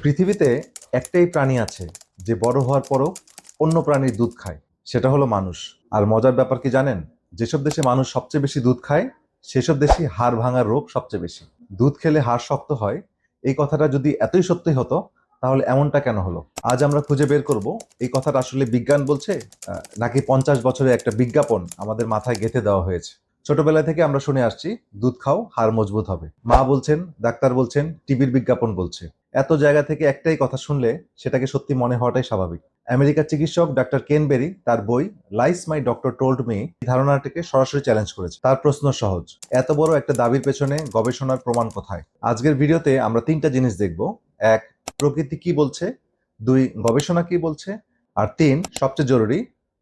পৃথিবীতে একটাই প্রাণী আছে যে বড় হওয়ার পরও অন্য প্রাণীর দুধ খায়, সেটা হলো মানুষ। আর মজার ব্যাপার কি জানেন? যেসব দেশে মানুষ সবচেয়ে বেশি দুধ খায় সেসব দেশে হাড় ভাঙার রোগ সবচেয়ে বেশি। দুধ খেলে হাড় শক্ত হয়, এই কথাটা যদি এতই সত্যি হতো তাহলে এমনটা কেন হলো? আজ আমরা খুঁজে বের করব এই কথাটা আসলে বিজ্ঞান বলছে নাকি 50 বছরে একটা বিজ্ঞাপন আমাদের মাথায় গেঁথে দেওয়া হয়েছে। ছোটবেলা থেকে আমরা শুনে আসছি দুধ খাও হাড় মজবুত হবে, মা বলছেন, ডাক্তার বলছেন, টিভির বিজ্ঞাপন বলছে। এত জায়গা থেকে একটাই কথা শুনলে সেটাকে সত্যি মনে হওয়াটাই স্বাভাবিক। আমেরিকার চিকিৎসক ডাক্তার কেন বেরি তার বই lies my doctor told me ধারণাটিকে সরাসরি চ্যালেঞ্জ করেছে। তার প্রশ্ন সহজ, এত বড় একটা দাবির পেছনে গবেষণার প্রমাণ কোথায়? আজকের ভিডিওতে আমরা তিনটা জিনিস দেখব। এক, প্রকৃতি কি বলছে। দুই, গবেষণা কি বলছে। আর তিন, সবচেয়ে জরুরি,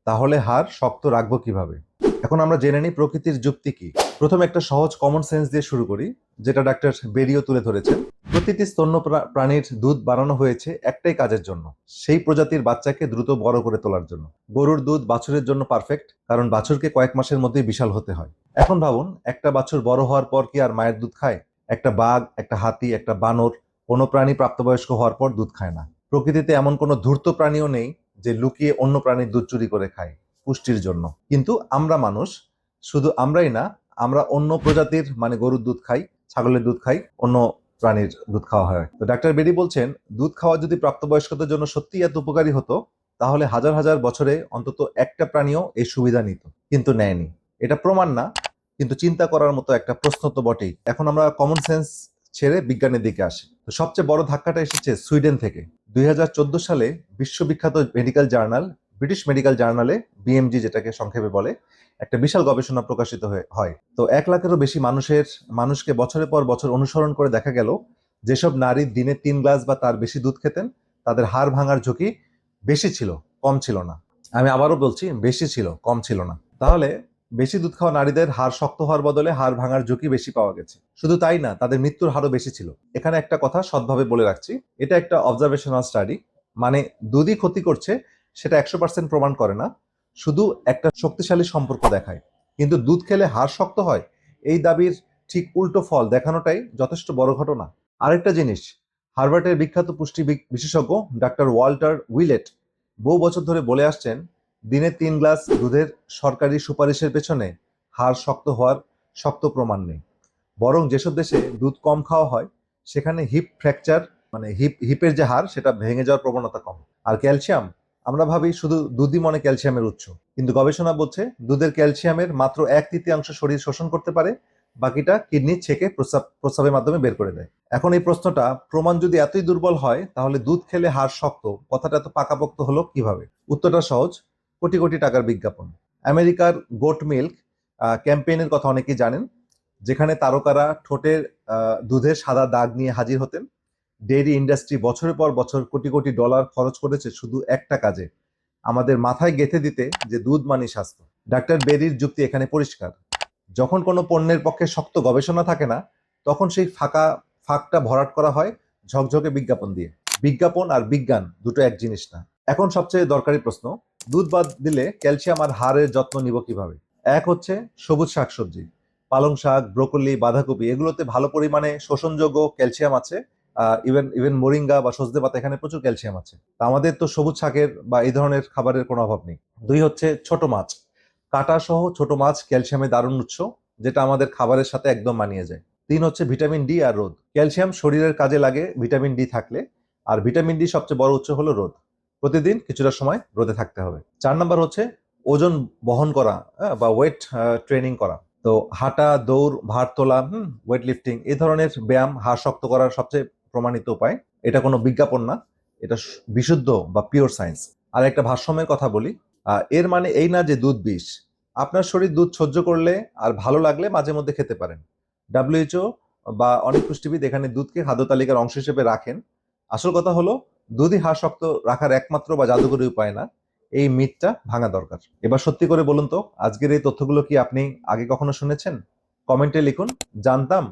তাহলে হাড় শক্ত রাখবো কিভাবে। এখন আমরা জেনে নিই প্রকৃতির যুক্তি কি। প্রথমে একটা সহজ কমন সেন্স দিয়ে শুরু করি, যেটা ডাক্তার বেরিও তুলে ধরেছেন। প্রতিটি স্তন্য প্রাণীর দুধ বানানো হয়েছে একটাই কাজের জন্য, সেই প্রজাতির বাচ্চাকে দ্রুত বড় করে তোলার জন্য। গরুর দুধ বাছুরের জন্য পারফেক্ট, কারণ বাছুরকে কয়েক মাসের মধ্যেই বিশাল হতে হয়। এখন ভাবুন, একটা বাছুর বড় হওয়ার পর কি আর মায়ের দুধ খায়? একটা বাঘ, একটা হাতি, একটা বানর, কোনো প্রাণী প্রাপ্তবয়স্ক হওয়ার পর দুধ খায় না। প্রকৃতিতে এমন কোনো ধূর্ত প্রাণীও নেই যে লুকিয়ে অন্য প্রাণীর দুধ চুরি করে খায় পুষ্টির জন্য। কিন্তু আমরা মানুষ, শুধু আমরাই না, আমরা অন্য প্রজাতির মানে গরুর দুধ খাই, ছাগলের দুধ খাই, অন্য প্রাণীর দুধ খাওয়া হয়। তো ডাক্তার বেরি বলছেন, দুধ খাওয়া যদি প্রাপ্তবয়স্কদের জন্য সত্যি এত উপকারী হতো তাহলে হাজার হাজার বছরে অন্তত একটা প্রাণীও এই সুবিধা নিত, কিন্তু নেয়নি। এটা প্রমাণ না, কিন্তু চিন্তা করার মতো একটা প্রশ্ন তো বটেই। এখন আমরা কমন সেন্স ছেড়ে বিজ্ঞানের দিকে আসি। তো সবচেয়ে বড় ধাক্কাটা এসেছে সুইডেন থেকে। 2014 সালে বিশ্ববিখ্যাত মেডিকেল জার্নাল, ব্রিটিশ মেডিকেল জার্নালে, বিএমজি যেটাকে সংক্ষেপে বলে, একটা বিশাল গবেষণা প্রকাশিত হয়। তো 1 লাখেরও বেশি মানুষকে বছরের পর বছর অনুসরণ করে দেখা গেল যেসব নারী দিনে 3 গ্লাস বা তার বেশি দুধ খেতেন তাদের হাড় ভাঙার ঝুঁকি বেশি ছিল, কম ছিল না। আমি আবারও বলছি, বেশি ছিল, কম ছিল না। তাহলে বেশি দুধ খাওয়া নারীদের হাড় শক্ত হওয়ার বদলে হাড় ভাঙার ঝুঁকি বেশি পাওয়া গেছে। শুধু তাই না, তাদের মৃত্যুর হারও বেশি ছিল। এখানে একটা কথা সৎভাবে বলে রাখছি, এটা একটা অবজারভেশনাল স্টাডি, মানে দুধই ক্ষতি করছে সেটা 100% প্রমাণ করে না, শুধু একটা শক্তিশালী সম্পর্ক দেখায়। কিন্তু দুধ খেলে হাড় শক্ত হয় এই দাবির ঠিক উল্টো ফল দেখানোটাই যথেষ্ট বড় ঘটনা। আরেকটা জিনিস, হার্ভার্ডের বিখ্যাত পুষ্টি বিশেষজ্ঞ ডাক্তার ওয়াল্টার উইলেট বহু বছর ধরে বলে আসছেন, দিনে 3 গ্লাস দুধের সরকারি সুপারিশের পেছনে হাড় শক্ত হওয়ার শক্ত প্রমাণ নেই। বরং যেসব দেশে দুধ কম খাওয়া হয় সেখানে হিপ ফ্র্যাকচার, মানে হিপের যে হাড় সেটা ভেঙে যাওয়ার প্রবণতা কম। আর ক্যালসিয়াম, আমরা ভাবি শুধু দুধই মনে ক্যালসিয়ামের উৎস, কিন্তু গবেষণা বলছে দুধের ক্যালসিয়ামের মাত্র 1/3 শরীর শোষণ করতে পারে, বাকিটা কিডনি ছেঁকে প্রস্রাবের মাধ্যমে বের করে দেয়। এখন এই প্রশ্নটা, প্রমাণ যদি এতই দুর্বল হয় তাহলে দুধ খেলে হাড় শক্ত কথাটা এত পাকাপোক্ত হলো কিভাবে? উত্তরটা সহজ, কোটি কোটি টাকার বিজ্ঞাপন। আমেরিকার গোট মিল্ক ক্যাম্পেইনের কথা অনেকেই জানেন, যেখানে তারকারা ঠোঁটের দুধের সাদা দাগ নিয়ে হাজির হতেন। ডেইরি ইন্ডাস্ট্রি বছরের পর বছর কোটি কোটি ডলার খরচ করেছে শুধু একটা কাজে, আমাদের মাথায় গেঁথে দিতে যে দুধ মানে স্বাস্থ্য। ডাক্তার বেরির যুক্তি এখানে পরিষ্কার, যখন কোনো পণ্যের পক্ষে শক্ত গবেষণা থাকে না তখন সেই ফাঁকটা ভরাট করা হয় ঝকঝকে বিজ্ঞাপন দিয়ে। বিজ্ঞাপন আর বিজ্ঞান দুটো এক জিনিস না। এখন সবচেয়ে দরকারি প্রশ্ন, দুধ বাদ দিলে ক্যালসিয়াম আর হাড়ের যত্ন নিব কিভাবে? এক হচ্ছে সবুজ শাকসবজি, পালং শাক, ব্রোকলি, বাঁধাকপি, এগুলোতে ভালো পরিমাণে শোষণযোগ্য ক্যালসিয়াম আছে। ইভেন মোরিঙ্গা বা সজনে পাতা, এখানে প্রচুর ক্যালসিয়াম আছে। তা আমাদের তো সবুজ শাকের বা এই ধরনের খাবারের কোনো অভাব নেই। দুই হচ্ছে ছোট মাছ, কাঁটা সহ ছোট মাছ ক্যালসিয়ামের দারুণ উৎস, যেটা আমাদের খাবারের সাথে একদম মানিয়ে যায়। তিন হচ্ছে ভিটামিন ডি আর রোদ। ক্যালসিয়াম শরীরের কাজে লাগে ভিটামিন ডি থাকলে, আর ভিটামিন ডি সবচেয়ে বড় উৎস হলো রোদ। প্রতিদিন কিছুটা সময় রোদে থাকতে হবে। 4 নম্বর হচ্ছে ওজন বহন করা, বা ওয়েট ট্রেনিং করা। তো হাঁটা, দৌড়, ভার তোলা, ওয়েট লিফটিং, এই ধরনের ব্যায়াম হাড় শক্ত করার সবচেয়ে প্রমাণিত উপায়। এটা কোনো বিজ্ঞাপন না, এটা বিশুদ্ধ বা পিওর সায়েন্স। আর একটা ভারসাম্যের কথা বলি, এর মানে এই না যে দুধ বিষ। আপনার শরীর দুধ সহ্য করলে আর ভালো লাগলে মাঝে মধ্যে খেতে পারেন। ডাব্লিউএইচও বা অনেক পুষ্টিবিদ এখানে দুধকে খাদ্য তালিকার অংশ হিসেবে রাখেন। আসল কথা হলো, দুধই হাড় শক্ত রাখার একমাত্র বা জাদুকরী উপায় না। এই মিথটা ভাঙা দরকার। এবার সত্যি করে বলুন তো, আজকের এই তথ্যগুলো কি আপনি আগে কখনো শুনেছেন? কমেন্টে লিখুন জানতাম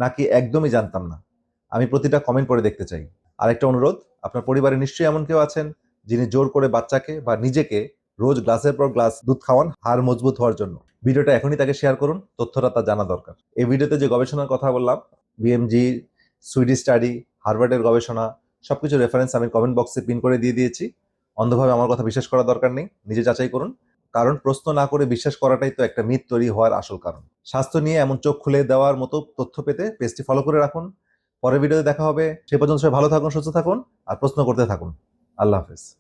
নাকি একদমই জানতাম না। আমি প্রতিটা কমেন্ট পড়ে দেখতে চাই। আরেকটা অনুরোধ, আপনার পরিবারে নিশ্চয়ই এমন কেউ আছেন যিনি জোর করে বাচ্চাকে বা নিজেকে রোজ গ্লাসের পর গ্লাস দুধ খাওয়ান হাড় মজবুত হওয়ার জন্য। ভিডিওটা এখনই তাকে শেয়ার করুন, তথ্যটা তার জানা দরকার। এই ভিডিওতে যে গবেষণার কথা বললাম, বিএমজি, সুইডিশ স্টাডি, হার্ভার্ডের গবেষণা, সবকিছু রেফারেন্স আমি কমেন্ট বক্সে পিন করে দিয়ে দিয়েছি। অন্ধভাবে আমার কথা বিশ্বাস করার দরকার নেই, নিজে যাচাই করুন। কারণ প্রশ্ন না করে বিশ্বাস করাটাই তো একটা মিথ তৈরি হওয়ার আসল কারণ। স্বাস্থ্য নিয়ে এমন চোখ খুলে দেওয়ার মতো তথ্য পেতে পেজটি ফলো করে রাখুন। পরের ভিডিওতে দেখা হবে। সে পর্যন্ত সবাই ভালো থাকুন, সুস্থ থাকুন আর প্রশ্ন করতে থাকুন। আল্লাহ হাফেজ।